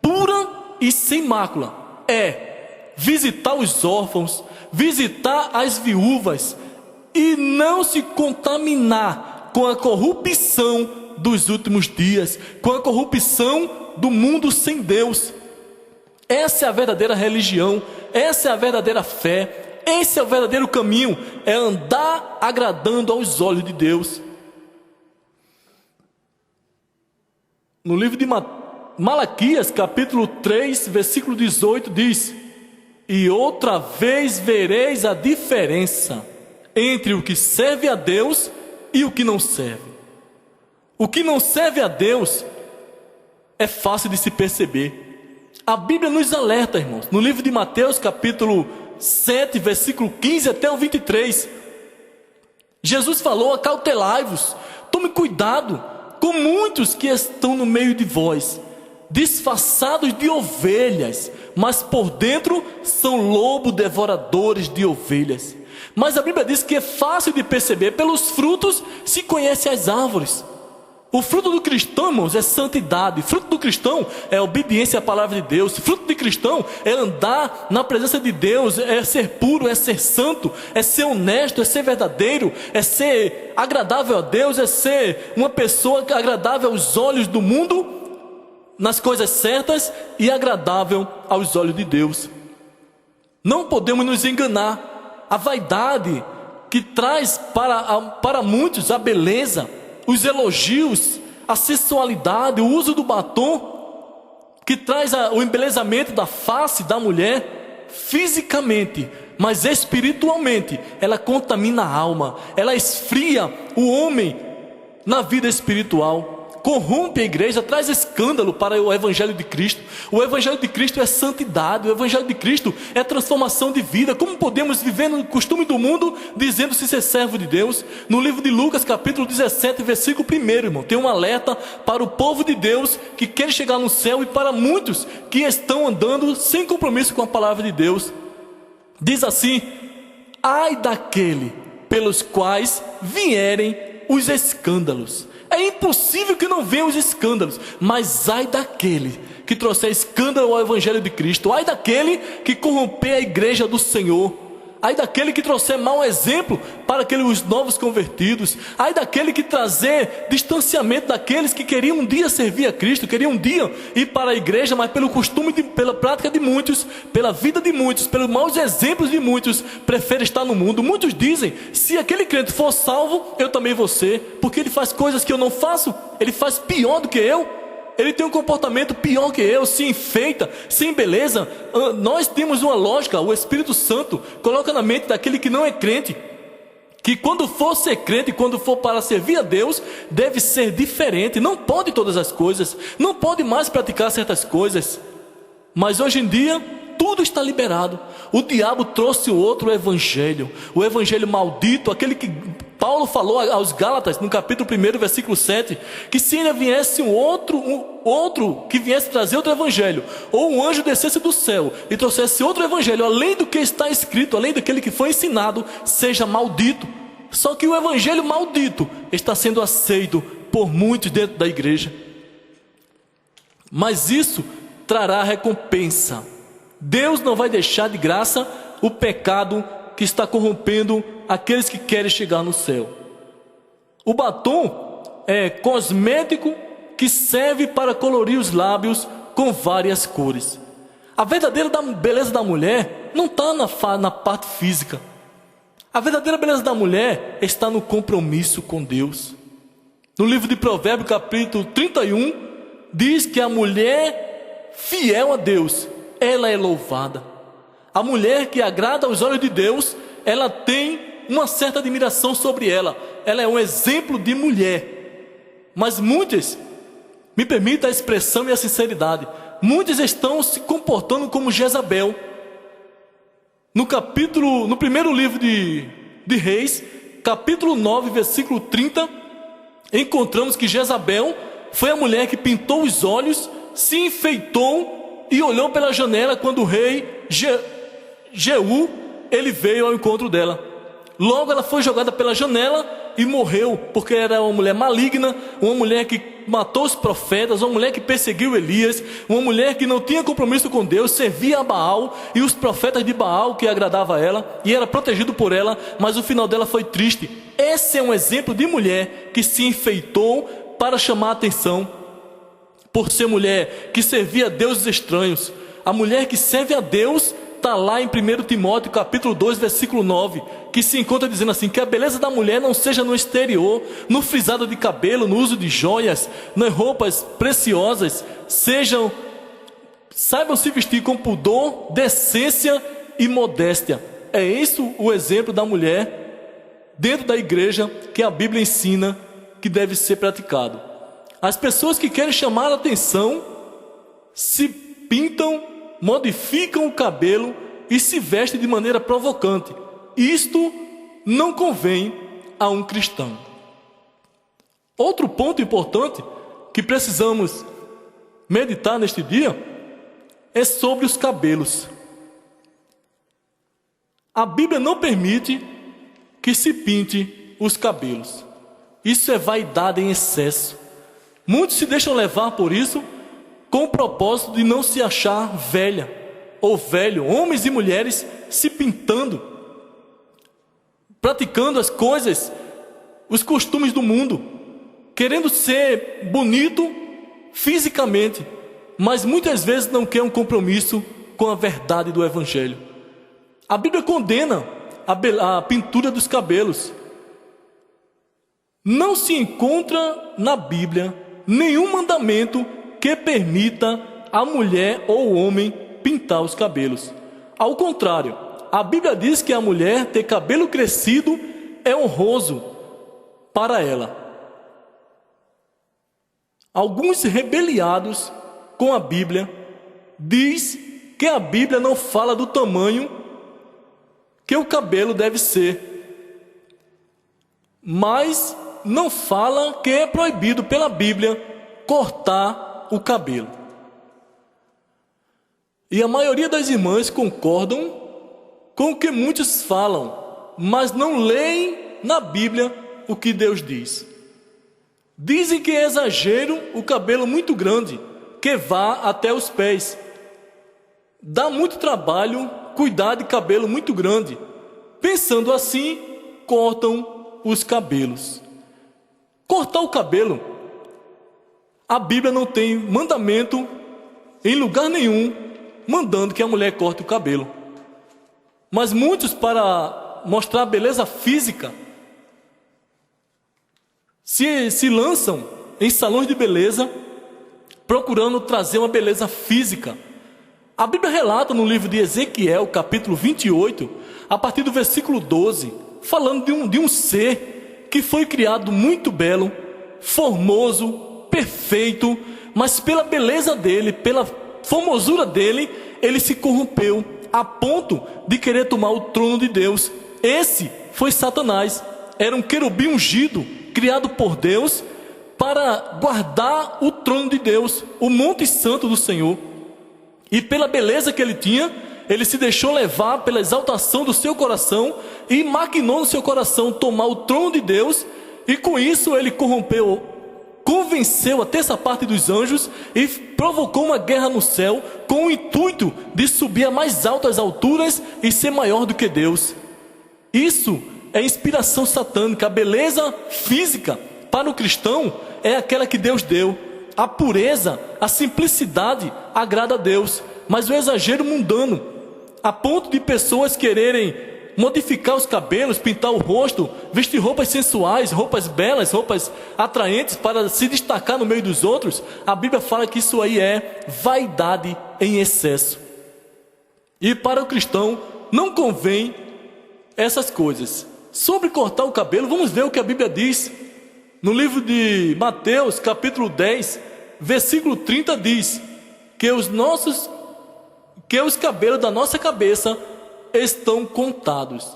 Speaker 1: pura e sem mácula, é visitar os órfãos, visitar as viúvas e não se contaminar com a corrupção dos últimos dias, com a corrupção do mundo sem Deus. Essa é a verdadeira religião, essa é a verdadeira fé, esse é o verdadeiro caminho, é andar agradando aos olhos de Deus. No livro de Malaquias, capítulo 3, versículo 18, diz: e outra vez vereis a diferença entre o que serve a Deus e o que não serve. O que não serve a Deus é fácil de se perceber. A Bíblia nos alerta, irmãos, no livro de Mateus, capítulo 7, versículo 15 até o 23. Jesus falou: acautelai-vos, tome cuidado com muitos que estão no meio de vós, disfarçados de ovelhas, mas por dentro são lobos devoradores de ovelhas. Mas a Bíblia diz que é fácil de perceber, pelos frutos se conhecem as árvores. O fruto do cristão, irmãos, é santidade. Fruto do cristão é obediência à palavra de Deus. Fruto de cristão é andar na presença de Deus, é ser puro, é ser santo, é ser honesto, é ser verdadeiro, é ser agradável a Deus, é ser uma pessoa agradável aos olhos do mundo, nas coisas certas, e agradável aos olhos de Deus. Não podemos nos enganar. A vaidade que traz para muitos a beleza, os elogios, a sensualidade, o uso do batom, que traz o embelezamento da face da mulher, fisicamente, mas espiritualmente, ela contamina a alma, ela esfria o homem na vida espiritual, corrompe a igreja, traz escândalo para o Evangelho de Cristo. O Evangelho de Cristo é santidade, o Evangelho de Cristo é transformação de vida. Como podemos viver no costume do mundo, dizendo-se ser servo de Deus? No livro de Lucas, capítulo 17, versículo 1, irmão, tem um alerta para o povo de Deus que quer chegar no céu, e para muitos que estão andando sem compromisso com a palavra de Deus. Diz assim: ai daquele pelos quais vierem os escândalos. É impossível que não venham os escândalos. Mas ai daquele que trouxer escândalo ao evangelho de Cristo. Ai daquele que corromper a igreja do Senhor. Ai daquele que trouxer mau exemplo para os novos convertidos. Ai daquele que trazer distanciamento daqueles que queriam um dia servir a Cristo, queriam um dia ir para a igreja, mas pelo costume, pela prática de muitos, pela vida de muitos, pelos maus exemplos de muitos, preferem estar no mundo. Muitos dizem, se aquele crente for salvo, eu também vou ser, porque ele faz coisas que eu não faço, ele faz pior do que eu. Ele tem um comportamento pior que eu, se enfeita, se embeleza. Nós temos uma lógica, o Espírito Santo coloca na mente daquele que não é crente, que quando for ser crente, quando for para servir a Deus, deve ser diferente. Não pode todas as coisas, não pode mais praticar certas coisas. Mas hoje em dia, tudo está liberado. O diabo trouxe outro evangelho, o evangelho maldito, aquele que Paulo falou aos Gálatas, no capítulo 1, versículo 7, que se ainda viesse um outro que viesse trazer outro evangelho, ou um anjo descesse do céu e trouxesse outro evangelho, além do que está escrito, além daquele que foi ensinado, seja maldito. Só que o evangelho maldito está sendo aceito por muitos dentro da igreja. Mas isso trará recompensa. Deus não vai deixar de graça o pecado que está corrompendo aqueles que querem chegar no céu. O batom é cosmético que serve para colorir os lábios com várias cores. A verdadeira beleza da mulher não está na parte física. A verdadeira beleza da mulher está no compromisso com Deus. No livro de Provérbios, capítulo 31, diz que a mulher fiel a Deus, ela é louvada. A mulher que agrada aos olhos de Deus, ela tem uma certa admiração sobre ela. Ela é um exemplo de mulher. Mas muitas, me permita a expressão e a sinceridade, muitas estão se comportando como Jezabel. No primeiro livro de Reis, capítulo 9, versículo 30, encontramos que Jezabel foi a mulher que pintou os olhos, se enfeitou e olhou pela janela quando o rei Jeú, ele veio ao encontro dela. Logo ela foi jogada pela janela e morreu, porque era uma mulher maligna, uma mulher que matou os profetas, uma mulher que perseguiu Elias, uma mulher que não tinha compromisso com Deus, servia a Baal e os profetas de Baal que agradava a ela, e era protegido por ela, mas o final dela foi triste. Esse é um exemplo de mulher que se enfeitou para chamar a atenção, por ser mulher que servia a deuses estranhos. A mulher que serve a Deus está lá em 1 Timóteo capítulo 2, versículo 9, que se encontra dizendo assim, que a beleza da mulher não seja no exterior, no frisado de cabelo, no uso de joias, nas roupas preciosas, saibam se vestir com pudor, decência e modéstia. É isso o exemplo da mulher dentro da igreja que a Bíblia ensina que deve ser praticado. As pessoas que querem chamar a atenção se pintam, modificam o cabelo e se vestem de maneira provocante. Isto não convém a um cristão. Outro ponto importante que precisamos meditar neste dia é sobre os cabelos. A Bíblia não permite que se pinte os cabelos. Isso é vaidade em excesso. Muitos se deixam levar por isso, com o propósito de não se achar velha ou velho, homens e mulheres se pintando, praticando as coisas, os costumes do mundo, querendo ser bonito fisicamente, mas muitas vezes não quer um compromisso com a verdade do Evangelho. A Bíblia condena a pintura dos cabelos. Não se encontra na Bíblia nenhum mandamento que permita a mulher ou o homem pintar os cabelos. Ao contrário, a Bíblia diz que a mulher ter cabelo crescido é honroso para ela. Alguns rebeliados com a Bíblia diz que a Bíblia não fala do tamanho que o cabelo deve ser, mas não fala que é proibido pela Bíblia cortar o cabelo. E a maioria das irmãs concordam com o que muitos falam, mas não leem na Bíblia o que Deus diz. Dizem que é exagero o cabelo muito grande, que vá até os pés. Dá muito trabalho cuidar de cabelo muito grande. Pensando assim, cortam os cabelos. Cortar o cabelo, a Bíblia não tem mandamento em lugar nenhum mandando que a mulher corte o cabelo. Mas muitos, para mostrar a beleza física, se lançam em salões de beleza, procurando trazer uma beleza física. A Bíblia relata no livro de Ezequiel, capítulo 28, a partir do versículo 12, falando de um ser que foi criado muito belo, formoso, perfeito, mas pela beleza dele, pela formosura dele, ele se corrompeu a ponto de querer tomar o trono de Deus. Esse foi Satanás. Era um querubim ungido, criado por Deus para guardar o trono de Deus, o monte santo do Senhor. E pela beleza que ele tinha, ele se deixou levar pela exaltação do seu coração e maquinou no seu coração tomar o trono de Deus, e com isso ele corrompeu, convenceu a terça parte dos anjos e provocou uma guerra no céu com o intuito de subir a mais altas alturas e ser maior do que Deus. Isso é inspiração satânica. A beleza física para o cristão é aquela que Deus deu. A pureza, a simplicidade agrada a Deus, mas o exagero mundano, a ponto de pessoas quererem modificar os cabelos, pintar o rosto, vestir roupas sensuais, roupas belas, roupas atraentes para se destacar no meio dos outros, a Bíblia fala que isso aí é vaidade em excesso. E para o cristão não convém essas coisas. Sobre cortar o cabelo, vamos ver o que a Bíblia diz. No livro de Mateus, capítulo 10, versículo 30 diz que os cabelos da nossa cabeça estão contados.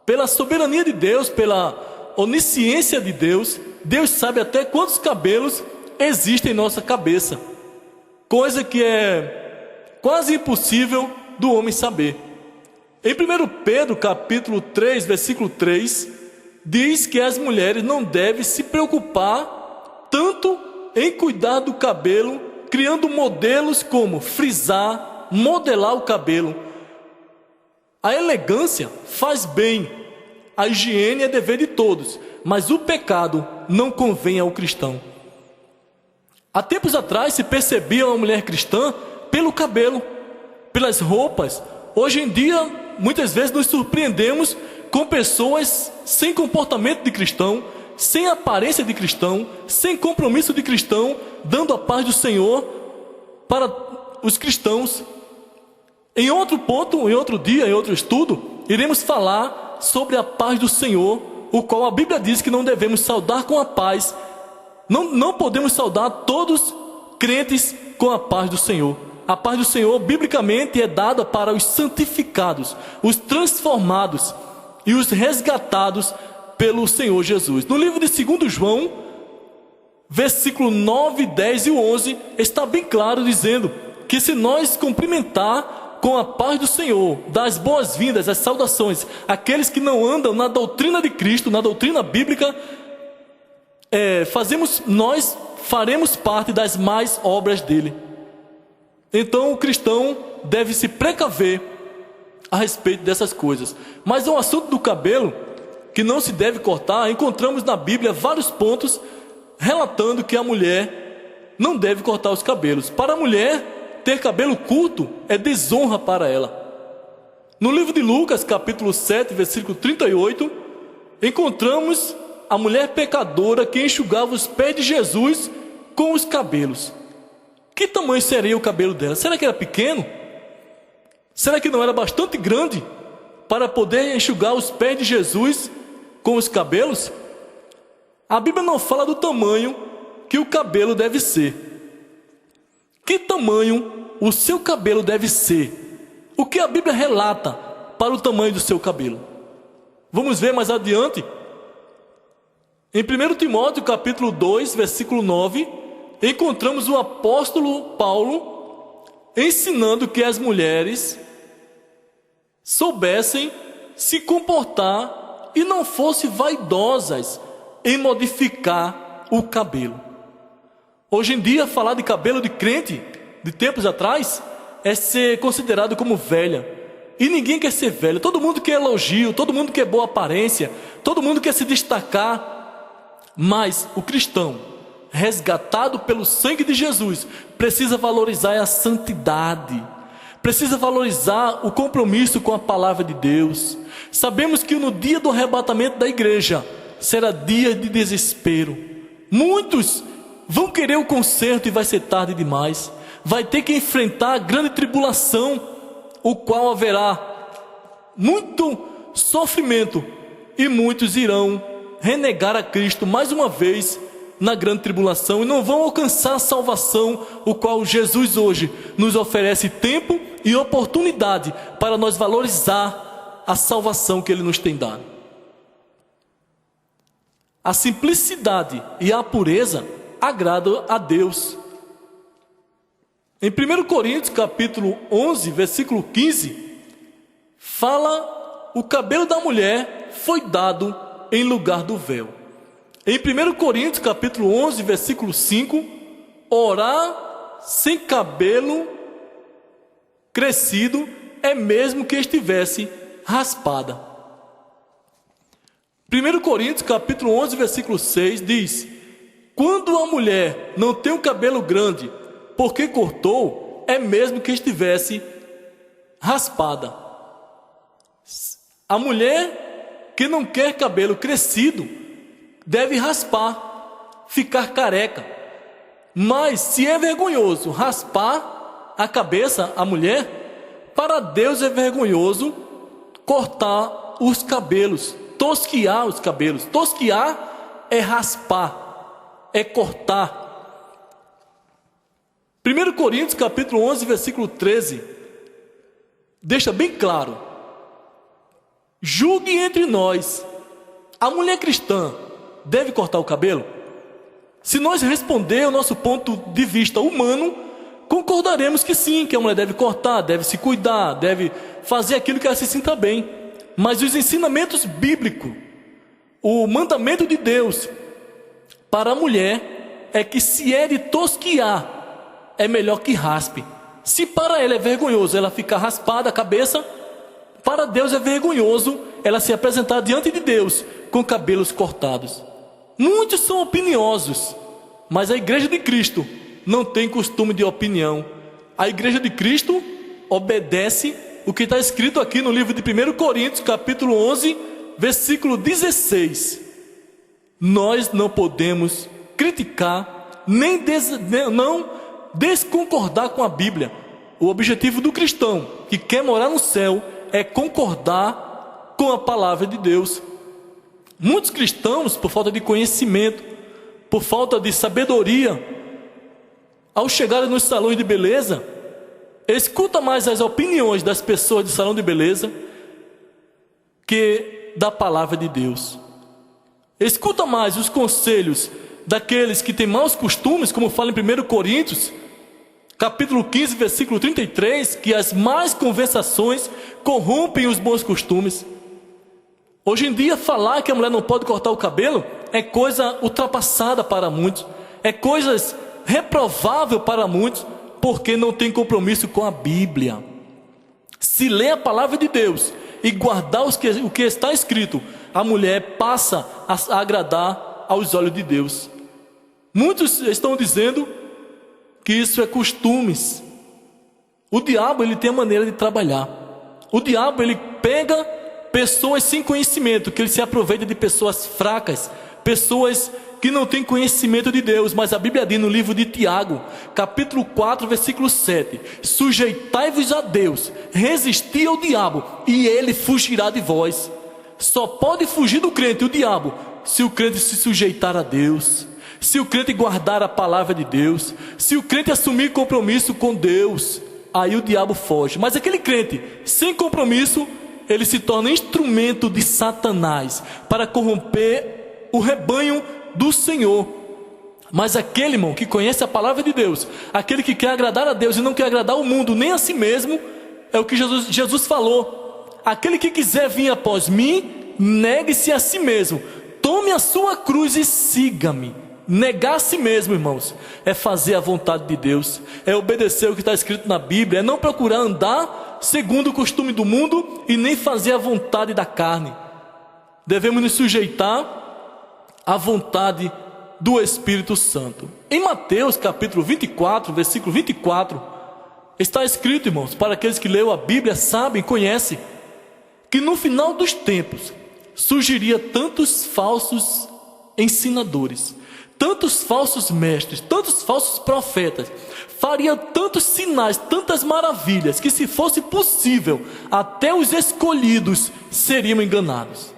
Speaker 1: Pela soberania de Deus, pela onisciência de Deus, Deus sabe até quantos cabelos existem em nossa cabeça, coisa que é quase impossível do homem saber. Em 1 Pedro capítulo 3, versículo 3, diz que as mulheres não devem se preocupar tanto em cuidar do cabelo, criando modelos como frisar, modelar o cabelo. A elegância faz bem, a higiene é dever de todos, mas o pecado não convém ao cristão. Há tempos atrás se percebia uma mulher cristã pelo cabelo, pelas roupas. Hoje em dia, muitas vezes nos surpreendemos com pessoas sem comportamento de cristão, sem aparência de cristão, sem compromisso de cristão, dando a paz do Senhor para os cristãos. Em outro ponto, em outro dia, em outro estudo, iremos falar sobre a paz do Senhor, o qual a Bíblia diz que não devemos saudar com a paz. Não podemos saudar todos crentes com a paz do Senhor. A paz do Senhor, biblicamente, é dada para os santificados, os transformados e os resgatados pelo Senhor Jesus. No livro de 2 João, versículo 9, 10 e 11, está bem claro dizendo que se nós cumprimentar com a paz do Senhor, dar as boas-vindas, as saudações, aqueles que não andam na doutrina de Cristo, na doutrina bíblica, nós faremos parte das más obras dele. Então o cristão deve se precaver a respeito dessas coisas. Mas o assunto do cabelo, que não se deve cortar, encontramos na Bíblia vários pontos relatando que a mulher não deve cortar os cabelos. Para a mulher, ter cabelo curto é desonra para ela. No livro de Lucas, capítulo 7, versículo 38, encontramos a mulher pecadora que enxugava os pés de Jesus com os cabelos. Que tamanho seria o cabelo dela? Será que era pequeno? Será que não era bastante grande para poder enxugar os pés de Jesus com os cabelos? A Bíblia não fala do tamanho que o cabelo deve ser. Que tamanho o seu cabelo deve ser? O que a Bíblia relata para o tamanho do seu cabelo? Vamos ver mais adiante. Em 1 Timóteo capítulo 2, versículo 9, encontramos o apóstolo Paulo ensinando que as mulheres soubessem se comportar e não fossem vaidosas em modificar o cabelo. Hoje em dia, falar de cabelo de crente, de tempos atrás, é ser considerado como velha. E ninguém quer ser velho. Todo mundo quer elogio, todo mundo quer boa aparência, todo mundo quer se destacar. Mas o cristão, resgatado pelo sangue de Jesus, precisa valorizar a santidade, precisa valorizar o compromisso com a palavra de Deus. Sabemos que no dia do arrebatamento da igreja será dia de desespero. Muitos vão querer o conserto e vai ser tarde demais. Vai ter que enfrentar a grande tribulação, o qual haverá muito sofrimento, e muitos irão renegar a Cristo mais uma vez na grande tribulação e não vão alcançar a salvação, o qual Jesus hoje nos oferece tempo e oportunidade para nós valorizar a salvação que Ele nos tem dado. A simplicidade e a pureza agradam a Deus. Em 1 Coríntios capítulo 11, versículo 15, fala: o cabelo da mulher foi dado em lugar do véu. Em 1 Coríntios capítulo 11, versículo 5, orar sem cabelo crescido é mesmo que estivesse raspada. 1 Coríntios capítulo 11, versículo 6 diz: quando a mulher não tem o cabelo grande, porque cortou, é mesmo que estivesse raspada. A mulher que não quer cabelo crescido deve raspar, ficar careca. Mas se é vergonhoso raspar a cabeça, a mulher, para Deus é vergonhoso cortar os cabelos, tosquiar os cabelos. Tosquiar é raspar, é cortar. 1 Coríntios capítulo 11, versículo 13, deixa bem claro: julgue entre nós, a mulher cristã deve cortar o cabelo? Se nós responder o nosso ponto de vista humano, concordaremos que sim, que a mulher deve cortar, deve se cuidar, deve fazer aquilo que ela se sinta bem. Mas os ensinamentos bíblicos, o mandamento de Deus para a mulher é que se é de tosquiar, é melhor que raspe. Se para ela é vergonhoso ela ficar raspada a cabeça, para Deus é vergonhoso ela se apresentar diante de Deus com cabelos cortados. Muitos são opiniosos, mas a igreja de Cristo não tem costume de opinião. A igreja de Cristo obedece o que está escrito aqui no livro de 1 Coríntios capítulo 11, versículo 16. Nós não podemos criticar, nem não desconcordar com a Bíblia. O objetivo do cristão que quer morar no céu é concordar com a palavra de Deus. Muitos cristãos, por falta de conhecimento, por falta de sabedoria, ao chegarem nos salões de beleza, escuta mais as opiniões das pessoas de salão de beleza que da palavra de Deus. Escuta mais os conselhos daqueles que têm maus costumes, como fala em 1 Coríntios capítulo 15, versículo 33, que as más conversações corrompem os bons costumes. Hoje em dia, falar que a mulher não pode cortar o cabelo é coisa ultrapassada para muitos, é coisa reprovável para muitos, porque não tem compromisso com a Bíblia. Se ler a palavra de Deus e guardar o que está escrito, a mulher passa a agradar aos olhos de Deus. Muitos estão dizendo que isso é costumes. O diabo, ele tem a maneira de trabalhar. O diabo, ele pega pessoas sem conhecimento, que ele se aproveita de pessoas fracas, pessoas que não têm conhecimento de Deus. Mas a Bíblia diz no livro de Tiago, capítulo 4, versículo 7: sujeitai-vos a Deus, resisti ao diabo, e ele fugirá de vós. Só pode fugir do crente o diabo se o crente se sujeitar a Deus, se o crente guardar a palavra de Deus, se o crente assumir compromisso com Deus. Aí o diabo foge. Mas aquele crente sem compromisso, ele se torna instrumento de Satanás para corromper o rebanho do Senhor. Mas aquele, irmão, que conhece a palavra de Deus, aquele que quer agradar a Deus e não quer agradar o mundo nem a si mesmo, é o que Jesus falou: aquele que quiser vir após mim, negue-se a si mesmo, tome a sua cruz e siga-me. Negar a si mesmo, irmãos, é fazer a vontade de Deus, é obedecer o que está escrito na Bíblia, é não procurar andar segundo o costume do mundo e nem fazer a vontade da carne. Devemos nos sujeitar à vontade do Espírito Santo. Em Mateus capítulo 24, versículo 24, está escrito, irmãos, para aqueles que leram a Bíblia, sabem, conhecem, que no final dos tempos surgiria tantos falsos ensinadores, tantos falsos mestres, tantos falsos profetas, faria tantos sinais, tantas maravilhas, que se fosse possível, até os escolhidos seriam enganados.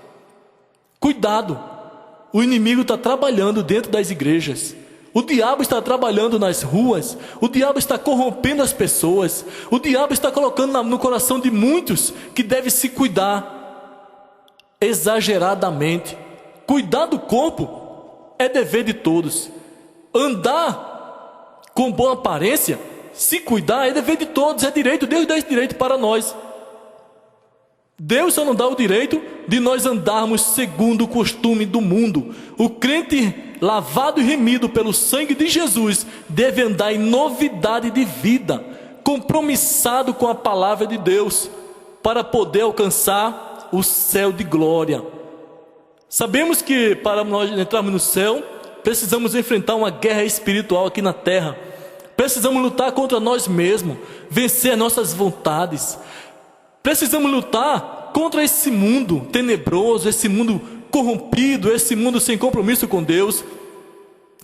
Speaker 1: Cuidado, o inimigo está trabalhando dentro das igrejas, o diabo está trabalhando nas ruas, o diabo está corrompendo as pessoas, o diabo está colocando no coração de muitos que deve se cuidar exageradamente. Cuidar do corpo é dever de todos. Andar com boa aparência, se cuidar, é dever de todos, é direito. Deus dá esse direito para nós. Deus só não dá o direito de nós andarmos segundo o costume do mundo. O crente lavado e remido pelo sangue de Jesus deve andar em novidade de vida, compromissado com a palavra de Deus, para poder alcançar o céu de glória. Sabemos que para nós entrarmos no céu, precisamos enfrentar uma guerra espiritual aqui na terra. Precisamos lutar contra nós mesmos, vencer as nossas vontades. Precisamos lutar contra esse mundo tenebroso, esse mundo corrompido, esse mundo sem compromisso com Deus.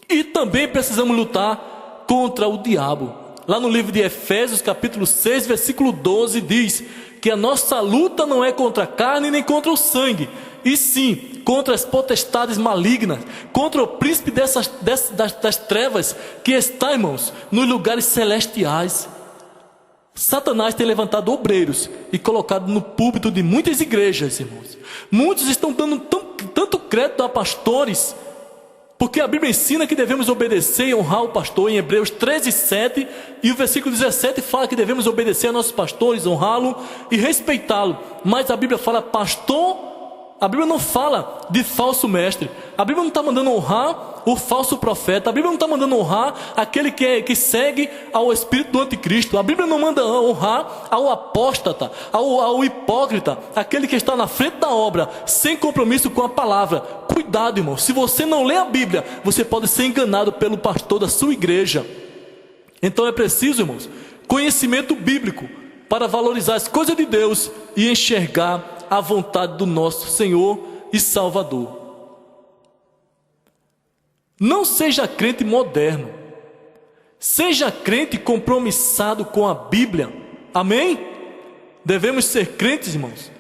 Speaker 1: E também precisamos lutar contra o diabo. Lá no livro de Efésios, capítulo 6, versículo 12, diz que a nossa luta não é contra a carne nem contra o sangue, e sim contra as potestades malignas, contra o príncipe das trevas que está, irmãos, nos lugares celestiais. Satanás tem levantado obreiros e colocado no púlpito de muitas igrejas, irmãos. Muitos estão dando tanto crédito a pastores, porque a Bíblia ensina que devemos obedecer e honrar o pastor em Hebreus 13, 7, e o versículo 17 fala que devemos obedecer a nossos pastores, honrá-lo e respeitá-lo. Mas a Bíblia fala pastor. A Bíblia não fala de falso mestre. A Bíblia não está mandando honrar o falso profeta. A Bíblia não está mandando honrar aquele que segue ao espírito do anticristo. A Bíblia não manda honrar ao apóstata, ao hipócrita, aquele que está na frente da obra, sem compromisso com a palavra. Cuidado, irmão. Se você não lê a Bíblia, você pode ser enganado pelo pastor da sua igreja. Então é preciso, irmãos, conhecimento bíblico para valorizar as coisas de Deus e enxergar a vontade do nosso Senhor e Salvador. Não seja crente moderno, seja crente compromissado com a Bíblia. Amém? Devemos ser crentes, irmãos,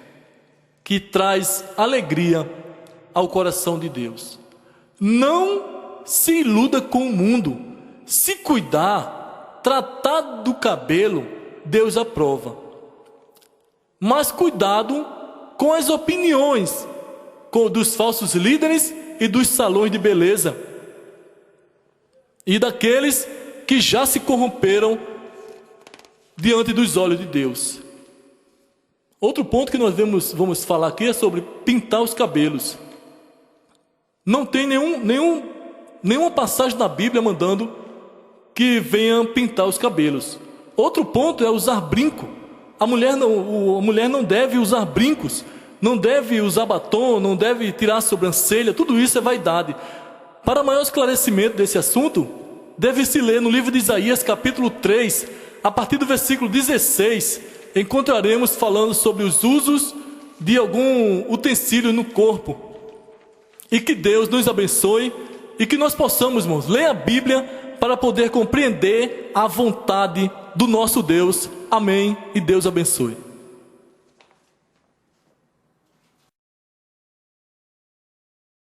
Speaker 1: que traz alegria ao coração de Deus. Não se iluda com o mundo. Se cuidar, tratar do cabelo, Deus aprova. Mas cuidado com as opiniões dos falsos líderes e dos salões de beleza, e daqueles que já se corromperam diante dos olhos de Deus. Outro ponto que nós vamos falar aqui é sobre pintar os cabelos. Não tem nenhuma passagem na Bíblia mandando que venham pintar os cabelos. Outro ponto é usar brinco. A mulher não deve usar brincos, não deve usar batom, não deve tirar a sobrancelha. Tudo isso é vaidade. Para maior esclarecimento desse assunto, deve-se ler no livro de Isaías, capítulo 3, a partir do versículo 16, encontraremos falando sobre os usos de algum utensílio no corpo. E que Deus nos abençoe e que nós possamos, irmãos, ler a Bíblia para poder compreender a vontade do nosso Deus. Amém, e Deus abençoe.